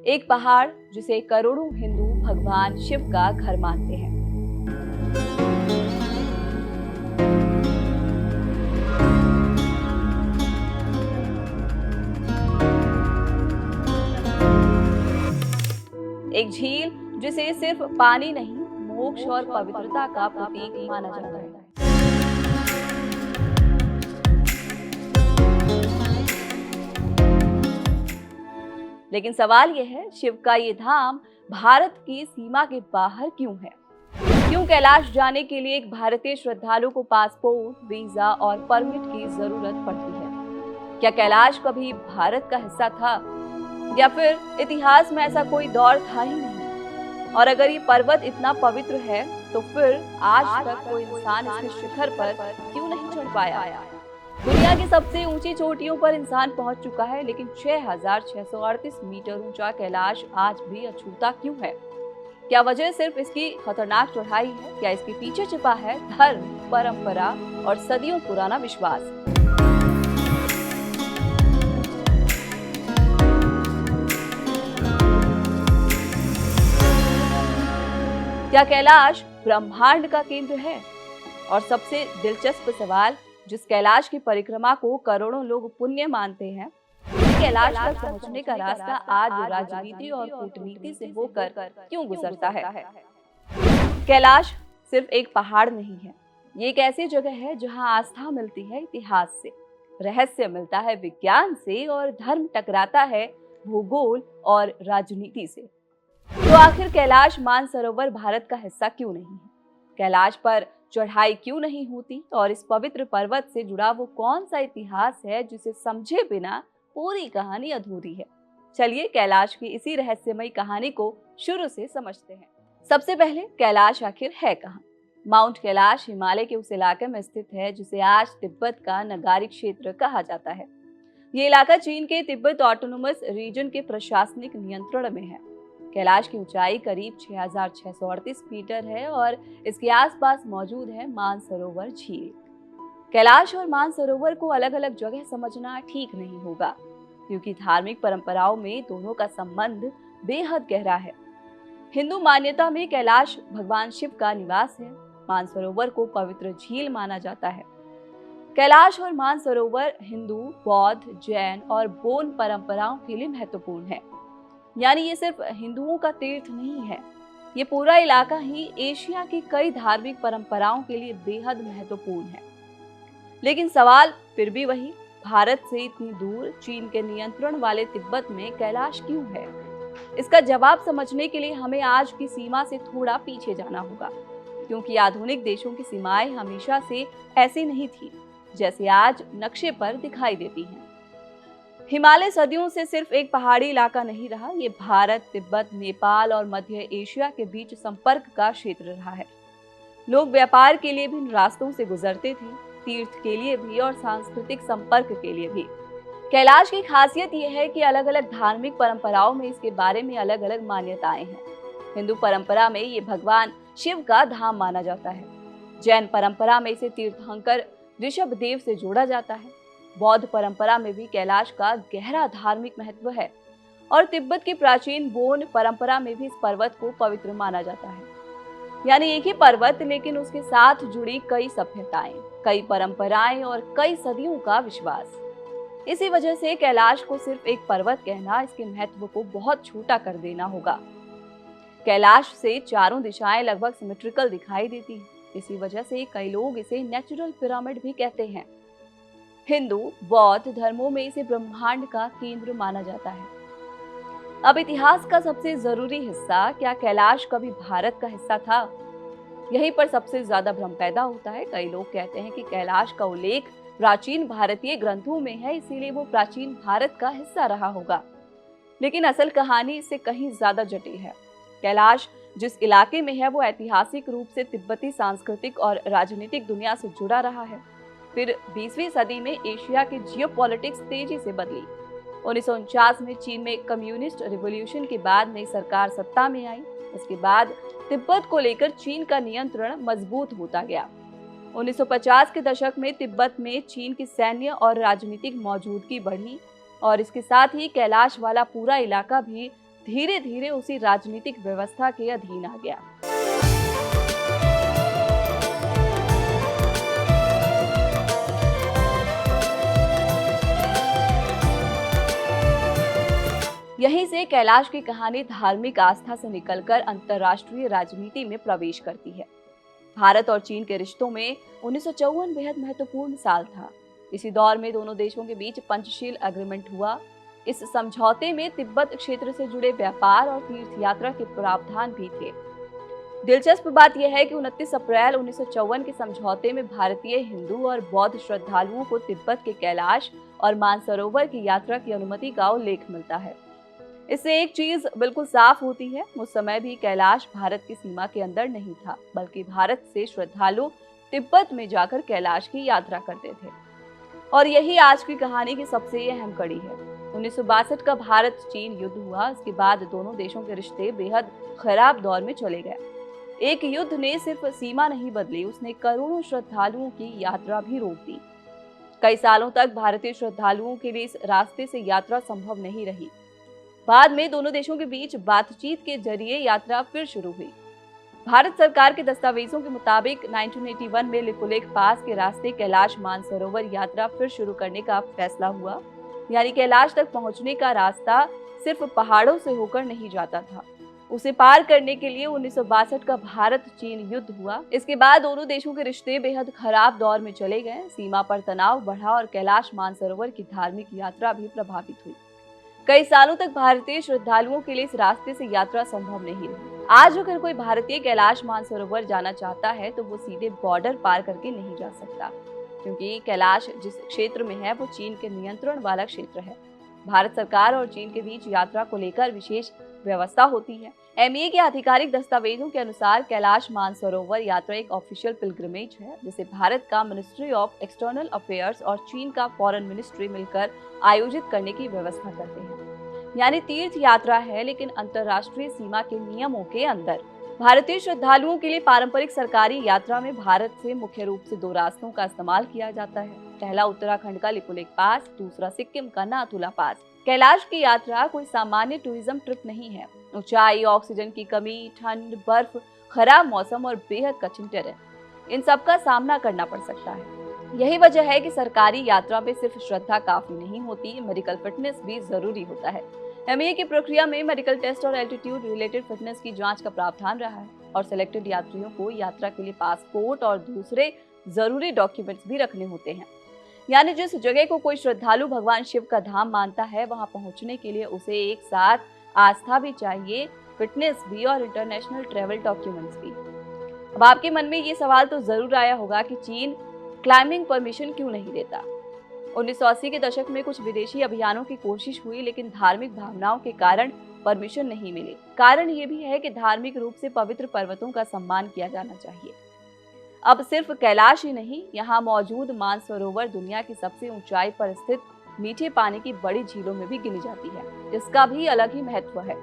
एक पहाड़ जिसे करोड़ों हिंदू भगवान शिव का घर मानते हैं। एक झील जिसे सिर्फ पानी नहीं, मोक्ष और पवित्रता का प्रतीक माना जाता है। लेकिन सवाल यह है, शिव का ये धाम भारत की सीमा के बाहर क्यों है? क्यों कैलाश जाने के लिए एक भारतीय श्रद्धालु को पासपोर्ट, वीजा और परमिट की जरूरत पड़ती है? क्या कैलाश कभी भारत का हिस्सा था, या फिर इतिहास में ऐसा कोई दौर था ही नहीं? और अगर ये पर्वत इतना पवित्र है, तो फिर आज तक कोई इंसान इसके शिखर पर क्यों नहीं चढ़ पाया? दुनिया की सबसे ऊंची चोटियों पर इंसान पहुंच चुका है, लेकिन 6,638 मीटर ऊंचा कैलाश आज भी अछूता क्यों है? क्या वजह सिर्फ इसकी खतरनाक चढ़ाई है, या इसके पीछे छिपा है धर्म, परंपरा और सदियों पुराना विश्वास? क्या कैलाश ब्रह्मांड का केंद्र है? और सबसे दिलचस्प सवाल, जिस कैलाश की परिक्रमा को करोड़ों लोग पुण्य मानते हैं, कैलाश तक पहुंचने का रास्ता आज राजनीति और कूटनीति से होकर क्यों गुजरता है? कैलाश सिर्फ एक पहाड़ नहीं है, ये एक ऐसी जगह है जहां आस्था मिलती है इतिहास से, रहस्य मिलता है विज्ञान से और धर्म टकराता है भूगोल और राजनीति से। तो आखिर कैलाश मानसरोवर भारत का हिस्सा क्यों नहीं है? कैलाश पर चढ़ाई क्यों नहीं होती? और इस पवित्र पर्वत से जुड़ा वो कौन सा इतिहास है जिसे समझे बिना पूरी कहानी अधूरी है? चलिए कैलाश की इसी रहस्यमयी कहानी को शुरू से समझते हैं। सबसे पहले, कैलाश आखिर है कहाँ? माउंट कैलाश हिमालय के उस इलाके में स्थित है जिसे आज तिब्बत का नगारी क्षेत्र कहा जाता है। ये इलाका चीन के तिब्बत ऑटोनोमस रीजन के प्रशासनिक नियंत्रण में है। कैलाश की ऊंचाई करीब 6,638 मीटर है और इसके आसपास मौजूद है मानसरोवर झील। कैलाश और मानसरोवर को अलग अलग जगह समझना ठीक नहीं होगा, क्योंकि धार्मिक परंपराओं में दोनों का संबंध बेहद गहरा है। हिंदू मान्यता में कैलाश भगवान शिव का निवास है, मानसरोवर को पवित्र झील माना जाता है। कैलाश और मानसरोवर हिंदू, बौद्ध, जैन और बोन परंपराओं के लिए महत्वपूर्ण है। यानी ये सिर्फ हिंदुओं का तीर्थ नहीं है, ये पूरा इलाका ही एशिया की कई धार्मिक परंपराओं के लिए बेहद महत्वपूर्ण है। लेकिन सवाल फिर भी वही, भारत से इतनी दूर चीन के नियंत्रण वाले तिब्बत में कैलाश क्यों है? इसका जवाब समझने के लिए हमें आज की सीमा से थोड़ा पीछे जाना होगा, क्योंकि आधुनिक देशों की सीमाएं हमेशा से ऐसी नहीं थी जैसे आज नक्शे पर दिखाई देती हैं। हिमालय सदियों से सिर्फ एक पहाड़ी इलाका नहीं रहा, ये भारत, तिब्बत, नेपाल और मध्य एशिया के बीच संपर्क का क्षेत्र रहा है। लोग व्यापार के लिए भी इन रास्तों से गुजरते थे, तीर्थ के लिए भी और सांस्कृतिक संपर्क के लिए भी। कैलाश की खासियत यह है कि अलग अलग धार्मिक परंपराओं में इसके बारे में अलग अलग मान्यताएं हैं। हिंदू परंपरा में ये भगवान शिव का धाम माना जाता है। जैन परंपरा में इसे तीर्थंकर ऋषभ देव से जोड़ा जाता है। बौद्ध परंपरा में भी कैलाश का गहरा धार्मिक महत्व है और तिब्बत की प्राचीन बोन परंपरा में भी इस पर्वत को पवित्र माना जाता है। यानी एक ही पर्वत, लेकिन उसके साथ जुड़ी कई सभ्यताएं, कई परंपराएं और कई सदियों का विश्वास। इसी वजह से कैलाश को सिर्फ एक पर्वत कहना इसके महत्व को बहुत छोटा कर देना होगा। कैलाश से चारों दिशाएं लगभग सिमेट्रिकल दिखाई देती हैं। इसी वजह से कई लोग इसे नेचुरल पिरामिड भी कहते हैं। हिंदू, बौद्ध धर्मों में इसे ब्रह्मांड का केंद्र माना जाता है। अब इतिहास का सबसे जरूरी हिस्सा, क्या कैलाश कभी भारत का हिस्सा था? यहीं पर सबसे ज्यादा भ्रम पैदा होता है। कई लोग कहते हैं कि कैलाश का उल्लेख प्राचीन भारतीय ग्रंथों में है, इसीलिए वो प्राचीन भारत का हिस्सा रहा होगा। लेकिन असल कहानी इससे कहीं ज्यादा जटिल है। कैलाश जिस इलाके में है वो ऐतिहासिक रूप से तिब्बती सांस्कृतिक और राजनीतिक दुनिया से जुड़ा रहा है। फिर 20वीं सदी में एशिया की जियोपॉलिटिक्स तेजी से बदली। 1949 में चीन में कम्युनिस्ट रिवॉल्यूशन के बाद नई सरकार सत्ता में आई। इसके बाद तिब्बत को लेकर चीन का नियंत्रण मजबूत होता गया। 1950 के दशक में तिब्बत में चीन की सैन्य और राजनीतिक मौजूदगी बढ़ी और इसके साथ ही कैलाश वाला पूरा इलाका भी धीरे धीरे उसी राजनीतिक व्यवस्था के अधीन आ गया। यहीं से कैलाश की कहानी धार्मिक आस्था से निकलकर अंतर्राष्ट्रीय राजनीति में प्रवेश करती है। भारत और चीन के रिश्तों में 1954 बेहद महत्वपूर्ण साल था। इसी दौर में दोनों देशों के बीच पंचशील एग्रीमेंट हुआ। इस समझौते में तिब्बत क्षेत्र से जुड़े व्यापार और तीर्थ यात्रा के प्रावधान भी थे। दिलचस्प बात यह है कि 29 अप्रैल 1954 के समझौते में भारतीय हिंदू और बौद्ध श्रद्धालुओं को तिब्बत के कैलाश और मानसरोवर की यात्रा की अनुमति का उल्लेख मिलता है। इससे एक चीज बिल्कुल साफ होती है, उस समय भी कैलाश भारत की सीमा के अंदर नहीं था, बल्कि भारत से श्रद्धालु तिब्बत में जाकर कैलाश की यात्रा करते थे। और यही आज की कहानी की सबसे अहम कड़ी है। 1962 का भारत चीन युद्ध हुआ। इसके बाद दोनों देशों के रिश्ते बेहद खराब दौर में चले गए। एक युद्ध ने सिर्फ सीमा नहीं बदली, उसने करोड़ों श्रद्धालुओं की यात्रा भी रोक दी। कई सालों तक भारतीय श्रद्धालुओं के लिए इस रास्ते से यात्रा संभव नहीं रही। बाद में दोनों देशों के बीच बातचीत के जरिए यात्रा फिर शुरू हुई। भारत सरकार के दस्तावेजों के मुताबिक 1981 में लिपुलेख पास के रास्ते कैलाश मानसरोवर यात्रा फिर शुरू करने का फैसला हुआ। यानी कैलाश तक पहुंचने का रास्ता सिर्फ पहाड़ों से होकर नहीं जाता था। उसे पार करने के लिए 1962 का भारत चीन युद्ध हुआ। इसके बाद दोनों देशों के रिश्ते बेहद खराब दौर में चले गए। सीमा पर तनाव बढ़ा और कैलाश मानसरोवर की धार्मिक यात्रा भी प्रभावित हुई। कई सालों तक भारतीय श्रद्धालुओं के लिए इस रास्ते से यात्रा संभव नहीं रही। आज अगर कोई भारतीय कैलाश मानसरोवर जाना चाहता है तो वो सीधे बॉर्डर पार करके नहीं जा सकता, क्योंकि कैलाश जिस क्षेत्र में है वो चीन के नियंत्रण वाला क्षेत्र है। भारत सरकार और चीन के बीच यात्रा को लेकर विशेष व्यवस्था होती है। एमईए के आधिकारिक दस्तावेजों के अनुसार कैलाश मानसरोवर यात्रा एक ऑफिशियल पिलग्रिमेज है, जिसे भारत का मिनिस्ट्री ऑफ एक्सटर्नल अफेयर्स और चीन का फॉरेन मिनिस्ट्री मिलकर आयोजित करने की व्यवस्था करते हैं। यानी तीर्थ यात्रा है, लेकिन अंतर्राष्ट्रीय सीमा के नियमों के अंदर। भारतीय श्रद्धालुओं के लिए पारंपरिक सरकारी यात्रा में भारत से मुख्य रूप से दो रास्तों का इस्तेमाल किया जाता है। पहला उत्तराखंड का लिपुलेख पास, दूसरा सिक्किम का नाथुला पास। कैलाश की यात्रा कोई सामान्य टूरिज्म ट्रिप नहीं है। ऊंचाई, ऑक्सीजन की कमी, ठंड, बर्फ, खराब मौसम और बेहद कठिन टेरेन, इन सब का सामना करना पड़ सकता है। यही वजह है कि सरकारी यात्रा में सिर्फ श्रद्धा काफी नहीं होती, मेडिकल फिटनेस भी जरूरी होता है। एमईए की प्रक्रिया में मेडिकल टेस्ट और एल्टीट्यूड रिलेटेड फिटनेस की जांच का प्रावधान रहा है और सिलेक्टेड यात्रियों को यात्रा के लिए पासपोर्ट और दूसरे जरूरी डॉक्यूमेंट्स भी रखने होते हैं। यानी जिस जगह को कोई श्रद्धालु भगवान शिव का धाम मानता है, वहां पहुंचने के लिए उसे एक साथ आस्था भी चाहिए, फिटनेस भी और इंटरनेशनल ट्रैवल डॉक्यूमेंट्स भी। अब आपके मन में ये सवाल तो जरूर आया होगा कि चीन क्लाइंबिंग परमिशन क्यों नहीं देता। 1980 के दशक में कुछ विदेशी अभियानों की कोशिश हुई, लेकिन धार्मिक भावनाओं के कारण परमिशन नहीं मिली। कारण ये भी है कि धार्मिक रूप से पवित्र पर्वतों का सम्मान किया जाना चाहिए। अब सिर्फ कैलाश ही नहीं, यहाँ मौजूद मानसरोवर दुनिया की सबसे ऊंचाई पर स्थित मीठे पानी की बड़ी झीलों में भी गिनी जाती है। इसका भी अलग ही महत्व है।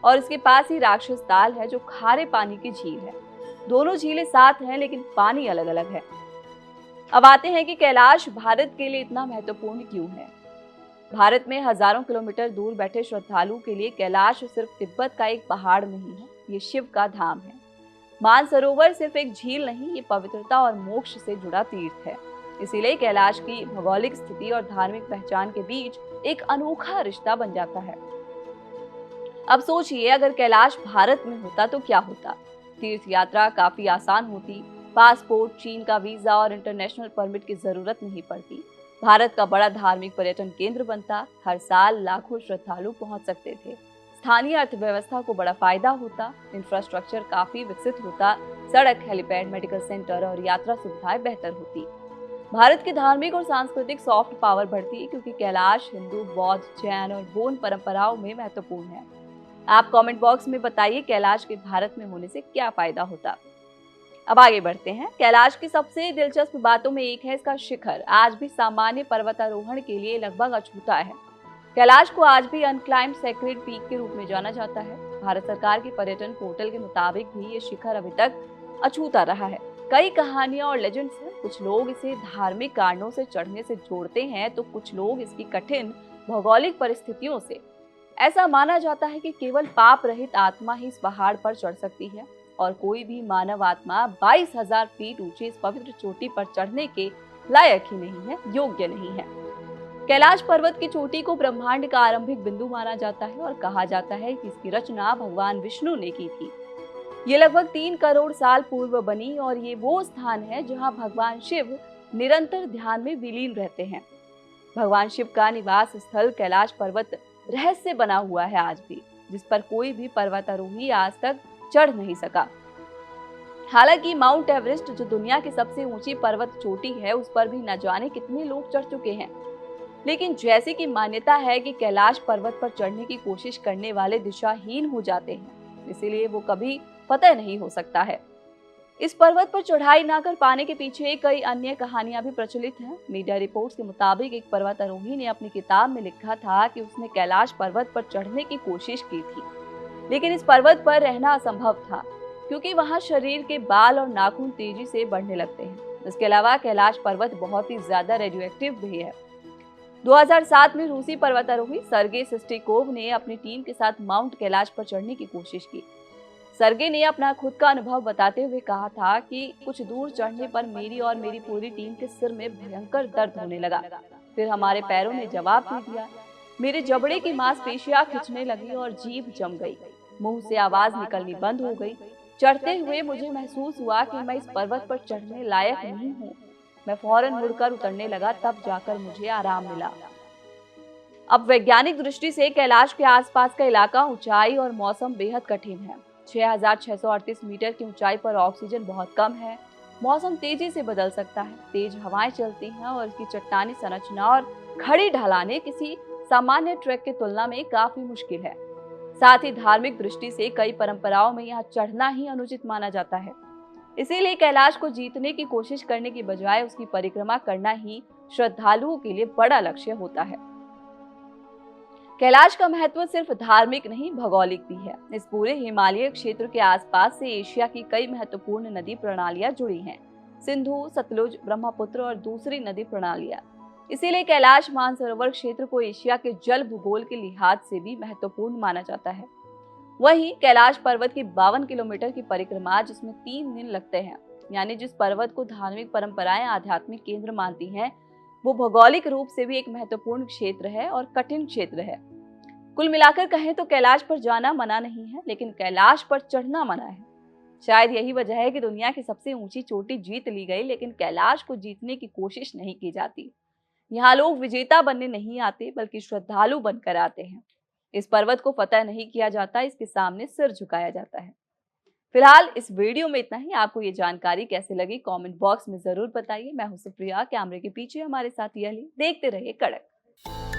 और इसके पास ही राक्षस ताल है, जो खारे पानी की झील है। दोनों झीलें साथ हैं, लेकिन पानी अलग अलग है। अब आते हैं कि कैलाश भारत के लिए इतना महत्वपूर्ण क्यों है। भारत में हजारों किलोमीटर दूर बैठे श्रद्धालुओं के लिए कैलाश सिर्फ तिब्बत का एक पहाड़ नहीं है, ये शिव का धाम है। मानसरोवर सिर्फ एक झील नहीं, ये पवित्रता और मोक्ष से जुड़ा तीर्थ है। इसीलिए कैलाश की भौगोलिक स्थिति और धार्मिक पहचान के बीच एक अनोखा रिश्ता बन जाता है। अब सोचिए, अगर कैलाश भारत में होता तो क्या होता। तीर्थ यात्रा काफी आसान होती, पासपोर्ट, चीन का वीजा और इंटरनेशनल परमिट की जरूरत नहीं पड़ती। भारत का बड़ा धार्मिक पर्यटन केंद्र बनता, हर साल लाखों श्रद्धालु पहुंच सकते थे। स्थानीय अर्थव्यवस्था को बड़ा फायदा होता, इंफ्रास्ट्रक्चर काफी विकसित होता, सड़क, हेलीपैड, मेडिकल सेंटर और यात्रा सुविधाएं बेहतर होती। भारत की धार्मिक और सांस्कृतिक सॉफ्ट पावर बढ़ती, क्योंकि कैलाश हिंदू, बौद्ध, जैन और बोन परंपराओं में महत्वपूर्ण है। आप कमेंट बॉक्स में बताइए कैलाश के भारत में होने से क्या फायदा होता। अब आगे बढ़ते हैं। कैलाश की सबसे दिलचस्प बातों में एक है इसका शिखर। आज भी सामान्य पर्वतारोहण के लिए लगभग अछूता है। कैलाश को आज भी अनक्लाइम्ड सेक्रेड पीक के रूप में जाना जाता है। भारत सरकार के पर्यटन पोर्टल के मुताबिक भी ये शिखर अभी तक अछूता रहा है। कई कहानियां और लेजेंड्स हैं। कुछ लोग इसे धार्मिक कारणों से चढ़ने से जोड़ते हैं, तो कुछ लोग इसकी कठिन भौगोलिक परिस्थितियों से। ऐसा माना जाता है कि केवल पाप रहित आत्मा ही इस पहाड़ पर चढ़ सकती है और कोई भी मानव आत्मा 22,000 फीट ऊंची इस पवित्र चोटी पर चढ़ने के लायक ही नहीं है, योग्य नहीं है। कैलाश पर्वत की चोटी को ब्रह्मांड का आरंभिक बिंदु माना जाता है और कहा जाता है कि इसकी रचना भगवान विष्णु ने की थी। ये लगभग 3 करोड़ साल पूर्व बनी और ये वो स्थान है जहां भगवान शिव निरंतर ध्यान में विलीन रहते हैं। भगवान शिव का निवास स्थल कैलाश पर्वत रहस्य बना हुआ है आज भी, जिस पर कोई भी पर्वतारोही आज तक चढ़ नहीं सका। हालांकि माउंट एवरेस्ट, जो दुनिया की सबसे ऊंची पर्वत चोटी है, उस पर भी न जाने कितने लोग चढ़ चुके हैं। लेकिन जैसे कि मान्यता है कि कैलाश पर्वत पर चढ़ने की कोशिश करने वाले दिशाहीन हो जाते हैं, इसीलिए वो कभी फतह नहीं हो सकता है। इस पर्वत पर चढ़ाई न कर पाने के पीछे कई अन्य कहानियां भी प्रचलित हैं। मीडिया रिपोर्ट्स के मुताबिक एक पर्वतारोही ने अपनी किताब में लिखा था कि उसने कैलाश पर्वत पर चढ़ने की कोशिश की थी, लेकिन इस पर्वत पर रहना असंभव था क्योंकि वहां शरीर के बाल और नाखून तेजी से बढ़ने लगते हैं। इसके अलावा कैलाश पर्वत बहुत ही ज्यादा रेडियोएक्टिव भी है। 2007 में रूसी पर्वतारोही सर्गे सिस्टिकोव ने अपनी टीम के साथ माउंट कैलाश पर चढ़ने की कोशिश की। सर्गे ने अपना खुद का अनुभव बताते हुए कहा था कि कुछ दूर चढ़ने पर मेरी और मेरी पूरी टीम के सिर में भयंकर दर्द होने लगा। फिर हमारे पैरों ने जवाब दे दिया। मेरे जबड़े की मांसपेशियां खिंचने लगी और जीभ जम गई, मुंह से आवाज निकलनी बंद हो गई। चढ़ते हुए मुझे महसूस हुआ कि मैं इस पर्वत पर चढ़ने लायक नहीं हूँ। मैं फौरन मुड़कर उतरने लगा, तब जाकर मुझे आराम मिला। अब वैज्ञानिक दृष्टि से कैलाश के आसपास का इलाका, ऊंचाई और मौसम बेहद कठिन है। 6,638 मीटर की ऊंचाई पर ऑक्सीजन बहुत कम है। मौसम तेजी से बदल सकता है, तेज हवाएं चलती हैं और इसकी चट्टानी संरचना और खड़ी ढलानें किसी सामान्य ट्रैक की तुलना में काफी मुश्किल है। साथ ही धार्मिक दृष्टि से कई परंपराओं में यहाँ चढ़ना ही अनुचित माना जाता है। इसीलिए कैलाश को जीतने की कोशिश करने की बजाय उसकी परिक्रमा करना ही श्रद्धालुओं के लिए बड़ा लक्ष्य होता है। कैलाश का महत्व सिर्फ धार्मिक नहीं, भौगोलिक भी है। इस पूरे हिमालय क्षेत्र के आसपास से एशिया की कई महत्वपूर्ण नदी प्रणालियां जुड़ी हैं, सिंधु, सतलुज, ब्रह्मपुत्र और दूसरी नदी प्रणालियां। इसीलिए कैलाश मानसरोवर क्षेत्र को एशिया के जल भूगोल के लिहाज से भी महत्वपूर्ण माना जाता है। वहीं कैलाश पर्वत की 52 किलोमीटर की परिक्रमा, जिसमें 3 दिन लगते हैं, यानी जिस पर्वत को धार्मिक परंपराएं आध्यात्मिक केंद्र मानती हैं, वो भौगोलिक रूप से भी एक महत्वपूर्ण क्षेत्र है और कठिन क्षेत्र है। कुल मिलाकर कहें तो कैलाश पर जाना मना नहीं है, लेकिन कैलाश पर चढ़ना मना है। शायद यही वजह है कि दुनिया की सबसे ऊंची चोटी जीत ली गई, लेकिन कैलाश को जीतने की कोशिश नहीं की जाती। यहाँ लोग विजेता बनने नहीं आते, बल्कि श्रद्धालु बनकर आते हैं। इस पर्वत को फतह नहीं किया जाता, इसके सामने सिर झुकाया जाता है। फिलहाल इस वीडियो में इतना ही। आपको ये जानकारी कैसे लगी, कमेंट बॉक्स में जरूर बताइए। मैं हूं सुप्रिया, कैमरे के पीछे हमारे साथ यली। देखते रहिए कड़क।